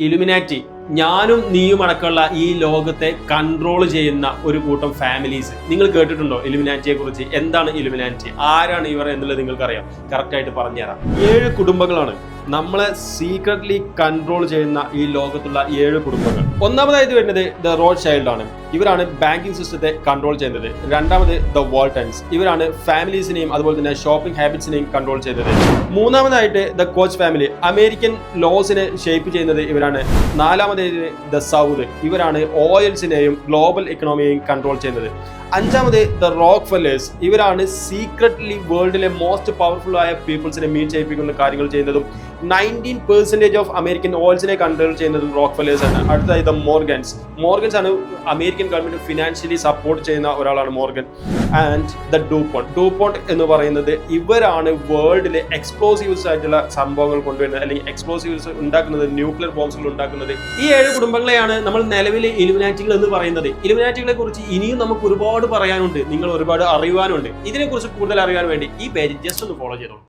Illuminati ഞാനും നീയും അടക്കമുള്ള ഈ ലോകത്തെ കൺട്രോൾ ചെയ്യുന്ന ഒരു കൂട്ടം ഫാമിലീസ്. നിങ്ങൾ കേട്ടിട്ടുണ്ടോ ഇലുമിനാറ്റിയെ കുറിച്ച്? എന്താണ് ഇലുമിനാറ്റി, ആരാണ് ഇവർ എന്നുള്ളത് നിങ്ങൾക്കറിയാം? കറക്റ്റായിട്ട് പറഞ്ഞുതരാം. 7 കുടുംബങ്ങളാണ് നമ്മളെ സീക്രട്ട്ലി കൺട്രോൾ ചെയ്യുന്ന ഈ ലോകത്തുള്ള 7 കുടുംബങ്ങൾ. ഒന്നാമതായിട്ട് വരുന്നത് ദ റോഡ് ചൈൽഡ് ആണ്. ഇവരാണ് ബാങ്കിങ് സിസ്റ്റത്തെ കൺട്രോൾ ചെയ്യുന്നത്. രണ്ടാമത് ദ വാൾട്ടൻസ്, ഇവരാണ് ഫാമിലീസിനെയും അതുപോലെ തന്നെ ഷോപ്പിംഗ് ഹാബിറ്റ്സിനെയും കൺട്രോൾ ചെയ്യുന്നത്. മൂന്നാമതായിട്ട് ദ കോച്ച് ഫാമിലി, അമേരിക്കൻ ലോസിനെ ഷേപ്പ് ചെയ്യുന്നത് ഇവരാണ്. നാലാമതായിട്ട് ദ സൗത്ത്, ഇവരാണ് ഓയിൽസിനെയും ഗ്ലോബൽ എക്കണോമിയെയും കൺട്രോൾ ചെയ്യുന്നത്. അഞ്ചാമത് ദ റോക്ക് ഫെല്ലേഴ്സ്, ഇവരാണ് സീക്രട്ട്ലി വേൾഡിലെ മോസ്റ്റ് പവർഫുൾ ആയ പീപ്പിൾസിനെ മീറ്റ് ചെയ്യിപ്പിക്കുന്ന കാര്യങ്ങൾ ചെയ്യുന്നതും 19% ഓഫ് അമേരിക്കൻ ഓയിൽസിനെ കൺട്രോൾ ചെയ്യുന്നതും റോക്ക് ഫെല്ലേഴ്സ് ആണ്. അടുത്തതായി ദ മോർഗൻസ് ആണ് അമേരിക്കൻ ഗവൺമെന്റ് ഫിനാൻഷ്യലി സപ്പോർട്ട് ചെയ്യുന്ന ഒരാളാണ് മോർഗൻ. ആൻഡ് ദ ഡൂപോണ്ട് എന്ന് പറയുന്നത് ഇവരാണ് വേൾഡിലെ എക്സ്പ്ലോസീവ്സ് ആയിട്ടുള്ള സംഭവങ്ങൾ കൊണ്ടുവരുന്നത്, അല്ലെങ്കിൽ എക്സ്പ്ലോസീവ്സ് ഉണ്ടാക്കുന്നത്, ന്യൂക്ലിയർ ബോംബുകൾ ഉണ്ടാക്കുന്നത്. ഈ 7 കുടുംബങ്ങളെയാണ് നമ്മൾ നിലവിലെ ഇലുമിനാറ്റികൾ എന്ന് പറയുന്നത്. ഇലുമിനാറ്റികളെ കുറിച്ച് ഇനിയും നമുക്ക് ഒരുപാട് പറയാനുണ്ട്, നിങ്ങൾ ഒരുപാട് അറിയുവാനുണ്ട്. ഇതിനെക്കുറിച്ച് കൂടുതൽ അറിയാൻ വേണ്ടി ഈ പേജ് ജസ്റ്റ് ഒന്ന് ഫോളോ ചെയ്തോളൂ.